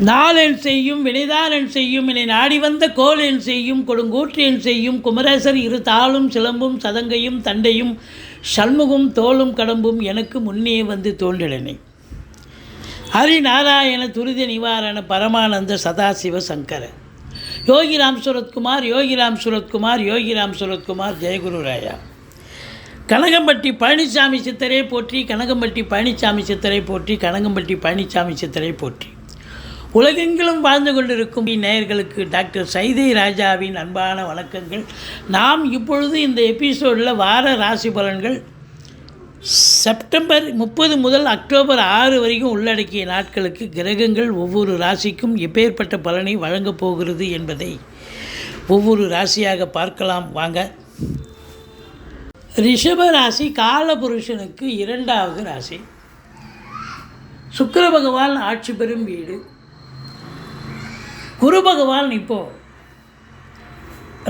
நாளென் செய்யும் வினைதானென் செய்யும் என்னை நாடி வந்த கோலென் செய்யும் கொடுங்கூற்றென் செய்யும் குமரேசர் இரு தாளும் சிலம்பும் சதங்கையும் தண்டையும் சண்முகும் தோளும் கடம்பும் எனக்கு முன்னே வந்து தோன்றினனை. ஹரிநாராயண துரித நிவாரண பரமானந்த சதாசிவ சங்கர யோகிராம் சுரத்குமார் யோகிராம் சுரத்குமார் யோகிராம் சுரத்குமார் ஜெயகுரு ராயா. கனகம்பட்டி பழனிசாமி சித்தரை போற்றி, கனகம்பட்டி பழனிசாமி சித்தரை போற்றி, கனகம்பட்டி பழனிசாமி சித்தரை போற்றி. உலகெங்கிலும் வாழ்ந்து கொண்டிருக்கும் நேயர்களுக்கு டாக்டர் சைதை ராஜாவின் அன்பான வணக்கங்கள். நாம் இப்பொழுது இந்த எபிசோடில் வார ராசி பலன்கள் செப்டம்பர் 30 முதல் அக்டோபர் 6 வரைக்கும் உள்ளடக்கிய நாட்களுக்கு கிரகங்கள் ஒவ்வொரு ராசிக்கும் எப்பேற்பட்ட பலனை வழங்கப் போகிறது என்பதை ஒவ்வொரு ராசியாக பார்க்கலாம் வாங்க. ரிஷப ராசி காலபுருஷனுக்கு 2வது ராசி. சுக்கிர பகவான் ஆட்சி பெறும் வீடு. குரு பகவான் இப்போது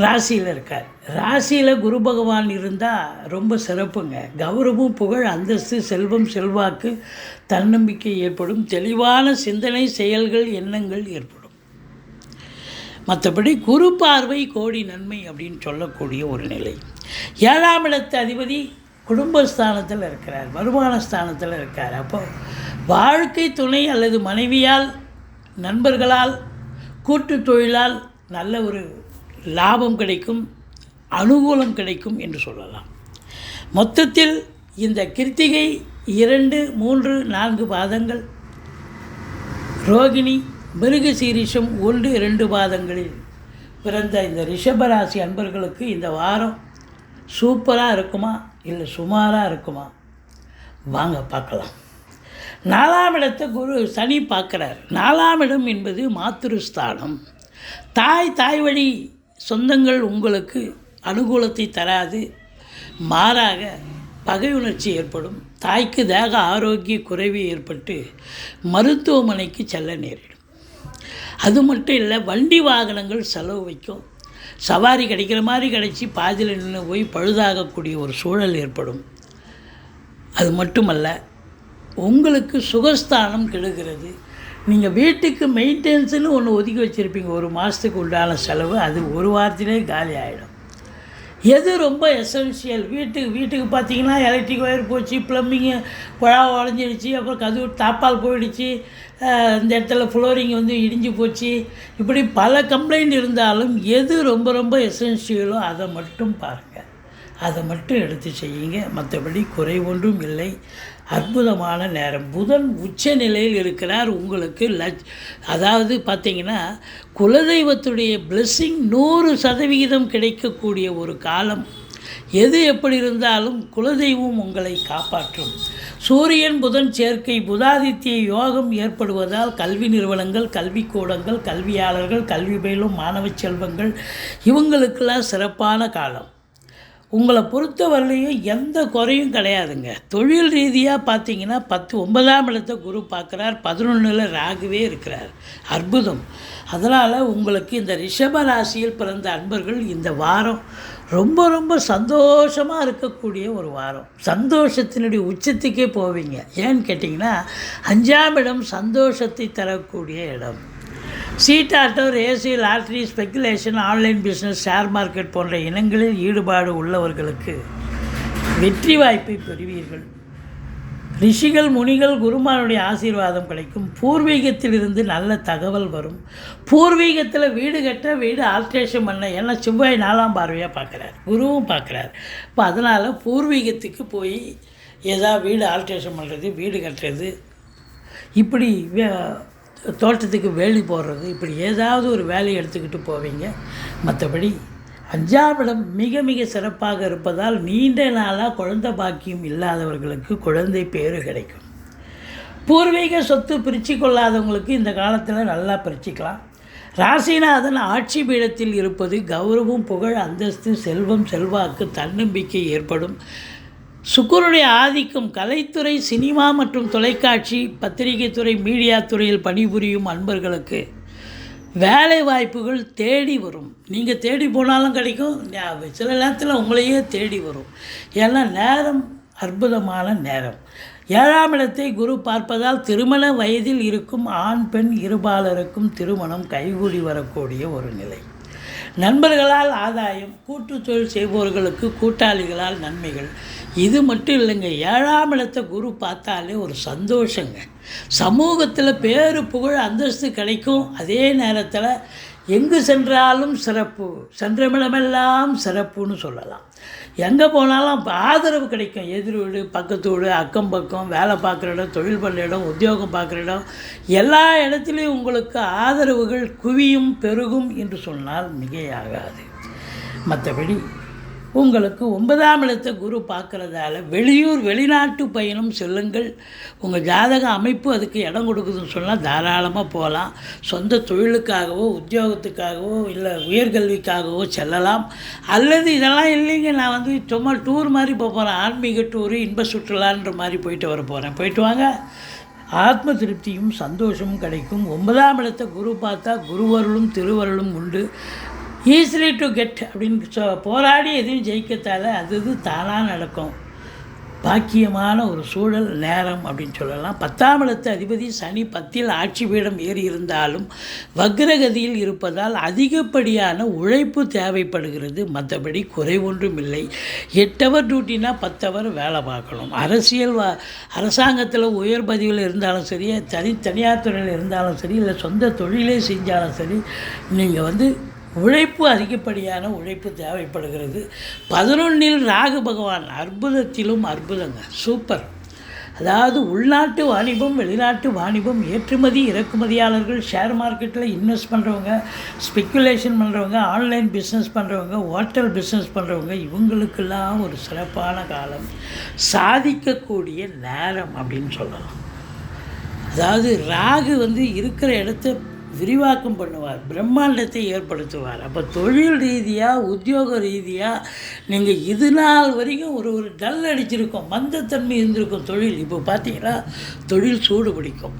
ராசியில் இருக்கார். ராசியில் குரு பகவான் இருந்தால் ரொம்ப சிறப்புங்க. கௌரவம், புகழ், அந்தஸ்து, செல்வம், செல்வாக்கு, தன்னம்பிக்கை ஏற்படும். தெளிவான சிந்தனை, செயல்கள், எண்ணங்கள் ஏற்படும். மற்றபடி குரு பார்வை கோடி நன்மை அப்படின்னு சொல்லக்கூடிய ஒரு நிலை. 7ஆம் இடத்து அதிபதி குடும்பஸ்தானத்தில் இருக்கிறார், வருமான ஸ்தானத்தில் இருக்கார். அப்போ வாழ்க்கை துணை அல்லது மனைவியால், நண்பர்களால், கூட்டு தொழிலால் நல்ல ஒரு லாபம் கிடைக்கும், அனுகூலம் கிடைக்கும் என்று சொல்லலாம். மொத்தத்தில் இந்த கிருத்திகை 2, 3, 4 பாதங்கள், ரோகிணி, மிருகசீரிஷம் 1, 2 பாதங்களில் பிறந்த இந்த ரிஷபராசி அன்பர்களுக்கு இந்த வாரம் சூப்பராக இருக்குமா இல்லை சுமாராக இருக்குமா? வாங்க பார்க்கலாம். 4ஆம் இடத்தை சனி பார்க்குறார். 4ஆம் இடம் என்பது மாத்திருஸ்தானம். தாய் வழி சொந்தங்கள் உங்களுக்கு அனுகூலத்தை தராது, மாறாக பகை உணர்ச்சி ஏற்படும். தாய்க்கு தேக ஆரோக்கிய குறைவு ஏற்பட்டு மருத்துவமனைக்கு செல்ல நேரிடும். அது மட்டும் இல்லை, வண்டி வாகனங்கள் செலவு வைக்கும். சவாரி கிடைக்கிற மாதிரி கிடைச்சி பாதியில் நின்று போய் பழுதாகக்கூடிய ஒரு சூழல் ஏற்படும். அது மட்டுமல்ல, உங்களுக்கு சுகஸ்தானம் கெடுகிறது. நீங்கள் வீட்டுக்கு மெயின்டெனன்ஸுன்னு ஒன்று ஒதுக்கி வச்சுருப்பீங்க, ஒரு மாதத்துக்கு உண்டான செலவு, அது ஒரு வாரத்திலே காலி ஆகிடும். எது ரொம்ப எசென்ஷியல், வீட்டுக்கு பார்த்தீங்கன்னா எலக்ட்ரிக் ஒயர் போச்சு, ப்ளம்பிங்கு குழாவை உடஞ்சிடுச்சு, அப்புறம் கதவு தாப்பால் போயிடுச்சு, இந்த இடத்துல ஃப்ளோரிங் இடிஞ்சு போச்சு, இப்படி பல கம்ப்ளைண்ட் இருந்தாலும் எது ரொம்ப எசென்ஷியலோ அதை மட்டும் பாருங்கள், அதை மட்டும் எடுத்து செய்யுங்க. மற்றபடி குறை ஒன்றும் இல்லை. அற்புதமான நேரம். புதன் உச்ச நிலையில் இருக்கிறார். உங்களுக்கு அதாவது பார்த்திங்கன்னா குலதெய்வத்துடைய பிளெஸ்ஸிங் 100% கிடைக்கக்கூடிய ஒரு காலம். எது எப்படி இருந்தாலும் குலதெய்வம் உங்களை காப்பாற்றும். சூரியன் புதன் சேர்க்கை, புதாதித்ய யோகம் ஏற்படுவதால் கல்வி நிறுவனங்கள், கல்விக்கூடங்கள், கல்வியாளர்கள், கல்வி பயிலும் மாணவ செல்வங்கள் இவங்களுக்கெல்லாம் சிறப்பான காலம். உங்களை பொறுத்தவரையிலையும் எந்த குறையும் கிடையாதுங்க. தொழில் ரீதியாக பார்த்தீங்கன்னா 9ஆம் இடத்தை குரு பார்க்குறார், 11ல் ராகுவே இருக்கிறார். அற்புதம். அதனால் உங்களுக்கு இந்த ரிஷப ராசியில் பிறந்த அன்பர்கள் இந்த வாரம் ரொம்ப சந்தோஷமாக இருக்கக்கூடிய ஒரு வாரம். சந்தோஷத்தினுடைய உச்சத்துக்கே போவீங்க. ஏன்னு கேட்டிங்கன்னா 5ஆம் இடம் சந்தோஷத்தை தரக்கூடிய இடம். சீட்டாட்டோ, ரேசி, lottery, speculation, online business, share market போன்ற இனங்களில் ஈடுபாடு உள்ளவர்களுக்கு வெற்றி வாய்ப்பை பெறுவீர்கள். ரிஷிகள், முனிகள், குருமானுடைய ஆசீர்வாதம் கிடைக்கும். பூர்வீகத்திலிருந்து நல்ல தகவல் வரும். பூர்வீகத்தில் வீடு கட்ட, வீடு ஆல்ட்ரேஷன் பண்ண, ஏன்னா செவ்வாய் 4ஆம் பார்வையாக பார்க்குறார், குருவும் பார்க்குறார். இப்போ அதனால் பூர்வீகத்துக்கு போய் ஏதாவது வீடு ஆல்ட்ரேஷன் பண்ணுறது, வீடு கட்டுறது, இப்படி தோட்டத்துக்கு வேலி போடுறது, இப்படி ஏதாவது ஒரு வேலையை எடுத்துக்கிட்டு போவீங்க. மற்றபடி 5ஆம் இடம் மிக சிறப்பாக இருப்பதால் நீண்ட நாளாக குழந்தை பாக்கியம் இல்லாதவர்களுக்கு குழந்தை பேறு கிடைக்கும். பூர்வீக சொத்து பிரித்து கொள்ளாதவங்களுக்கு இந்த காலத்தில் நல்லா பிரிச்சுக்கலாம். ராசிநாதன் ஆட்சி பீடத்தில் இருப்பது கௌரவம், புகழ், அந்தஸ்து, செல்வம், செல்வாக்கு, தன்னம்பிக்கை ஏற்படும். சுக்கிரனுடைய ஆதிக்கம் கலைத்துறை, சினிமா மற்றும் தொலைக்காட்சி, பத்திரிகை துறை, மீடியா துறையில் பணிபுரியும் அன்பர்களுக்கு வேலை வாய்ப்புகள் தேடி வரும். நீங்கள் தேடி போனாலும் கிடைக்கும், சில நேரத்தில் உங்களையே தேடி வரும். ஏன்னா நேரம் அற்புதமான நேரம். 7ஆம் இடத்தை குரு பார்ப்பதால் திருமண வயதில் இருக்கும் ஆண் பெண் இருபாலருக்கும் திருமணம் கைகூடி வரக்கூடிய ஒரு நிலை. நண்பர்களால் ஆதாயம், கூட்டு தொழில் செய்பவர்களுக்கு கூட்டாளிகளால் நன்மைகள். இது மட்டும் இல்லைங்க, 7ஆம் இடத்தை குரு பார்த்தாலே ஒரு சந்தோஷங்க. சமூகத்தில் பேரு புகழ் அந்தஸ்து கிடைக்கும். அதே நேரத்தில் எங்கு சென்றாலும் சிறப்பு, சென்றமிடமெல்லாம் சிறப்புன்னு சொல்லலாம். எங்கே போனாலும் ஆதரவு கிடைக்கும். எதிர் வீடு, பக்கத்து வீடு, அக்கம் பக்கம், வேலை பார்க்குற இடம், தொழில் பண்ணுற இடம், உத்தியோகம் பார்க்குற இடம், எல்லா இடத்துலையும் உங்களுக்கு ஆதரவுகள் குவியும், பெருகும் என்று சொன்னால் மிகையாகாது. மற்றபடி உங்களுக்கு 9ஆம் இடத்தை குரு பார்க்குறதால வெளியூர் வெளிநாட்டு பயணம் செல்லுங்கள். உங்கள் ஜாதக அமைப்பு அதுக்கு இடம் கொடுக்குதுன்னு சொன்னால் தாராளமாக போகலாம். சொந்த தொழிலுக்காகவோ உத்தியோகத்துக்காகவோ இல்லை உயர்கல்விக்காகவோ செல்லலாம். அல்லது இதெல்லாம் இல்லைங்க, நான் சும்மா டூர் மாதிரி போகிறேன், ஆன்மீக டூரு, இன்ப சுற்றுலான்ற மாதிரி போயிட்டு வர போகிறேன், போயிட்டு வாங்க. ஆத்ம திருப்தியும் சந்தோஷமும் கிடைக்கும். 9ஆம் இடத்தை குரு பார்த்தா குருவருளும் திருவருளும் உண்டு. ஈஸிலி டு கெட் அப்படின்னு போராடி எதையும் ஜெயிக்கத்தால் அது தானாக நடக்கும். பாக்கியமான ஒரு சூழல் நேரம் அப்படின்னு சொல்லலாம். 10ஆம் இடத்து அதிபதி சனி 10இல் ஆட்சி பீடம் ஏறி இருந்தாலும் வக்ரகதியில் இருப்பதால் அதிகப்படியான உழைப்பு தேவைப்படுகிறது. மற்றபடி குறை ஒன்றும் இல்லை. 8 ஹவர் டியூட்டினா 10 ஹவர் வேலை பார்க்கணும். அரசாங்கத்தில் உயர் பதிவில் இருந்தாலும் சரி, தனியார் துறையில் இருந்தாலும் சரி, இல்லை சொந்த தொழிலே செஞ்சாலும் சரி, நீங்கள் உழைப்பு அதிகப்படியான உழைப்பு தேவைப்படுகிறது. 11இல் ராகு பகவான் அற்புதத்திலும் அற்புதங்க, சூப்பர். அதாவது உள்நாட்டு வாணிபம், வெளிநாட்டு வாணிபம், ஏற்றுமதி இறக்குமதியாளர்கள், ஷேர் மார்க்கெட்டில் இன்வெஸ்ட் பண்ணுறவங்க, ஸ்பெக்குலேஷன் பண்ணுறவங்க, ஆன்லைன் பிஸ்னஸ் பண்ணுறவங்க, ஹோட்டல் பிஸ்னஸ் பண்ணுறவங்க, இவங்களுக்கெல்லாம் ஒரு சிறப்பான காலம், சாதிக்கக்கூடிய நேரம் அப்படின்னு சொல்லலாம். அதாவது ராகு இருக்கிற இடத்த விரிவாக்கம் பண்ணுவார், பிரம்மாண்டத்தை ஏற்படுத்துவார். அப்போ தொழில் ரீதியாக உத்தியோக ரீதியாக நீங்கள் இது நாள் வரைக்கும் ஒரு டல் அடிச்சிருக்கோம், மந்தத்தன்மை இருந்திருக்கும் தொழில். இப்போ பார்த்தீங்கன்னா தொழில் சூடு பிடிக்கும்.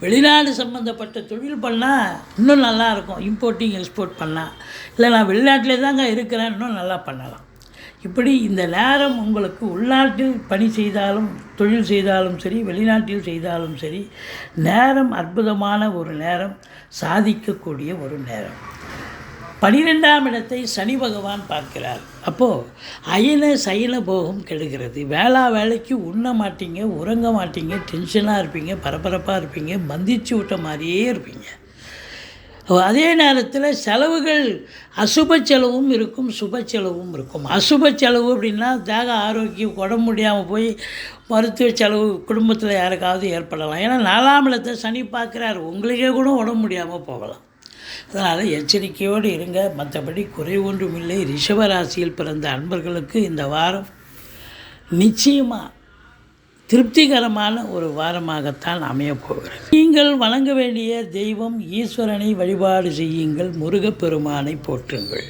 வெளிநாடு சம்மந்தப்பட்ட தொழில் பண்ணால் இன்னும் நல்லாயிருக்கும். இம்போர்ட்டிங் எக்ஸ்போர்ட் பண்ணால், இல்லை நான் வெளிநாட்டிலே தாங்க இருக்கிறேன், இன்னும் நல்லா பண்ணலாம். இப்படி இந்த நேரம் உங்களுக்கு உள்நாட்டில் பணி செய்தாலும் தொழில் செய்தாலும் சரி, வெளிநாட்டில் செய்தாலும் சரி, நேரம் அற்புதமான ஒரு நேரம், சாதிக்கக்கூடிய ஒரு நேரம். 12ஆம் இடத்தை சனி பகவான் பார்க்கிறார். அப்போது அயன சயன போகம் கெடுகிறது. வேலைக்கு உண்ண மாட்டீங்க, உறங்க மாட்டீங்க, டென்ஷனாக இருப்பீங்க, பரபரப்பாக இருப்பீங்க, மந்திச்சு விட்ட மாதிரியே இருப்பீங்க. அதே நேரத்தில் செலவுகள் அசுப செலவும் இருக்கும், சுப செலவும் இருக்கும். அசுப செலவு அப்படின்னா தேக ஆரோக்கியம், உடம்பு முடியாமல் போய் மருத்துவ செலவு குடும்பத்தில் யாருக்காவது ஏற்படலாம். ஏன்னா 4ஆம் இடத்தை சனி பார்க்குறார், உங்களுக்கே கூட உடம்பு முடியாமல் போகலாம். அதனால் எச்சரிக்கையோடு இருங்க. மற்றபடி குறை ஒன்றும் இல்லை. ரிஷபராசியில் பிறந்த அன்பர்களுக்கு இந்த வாரம் நிச்சயமாக திருப்திகரமான ஒரு வாரமாகத்தான் அமையப்போகிறது. நீங்கள் வணங்க வேண்டிய தெய்வம் ஈஸ்வரனை வழிபாடு செய்யுங்கள், முருகப்பெருமானை போற்றுங்கள்.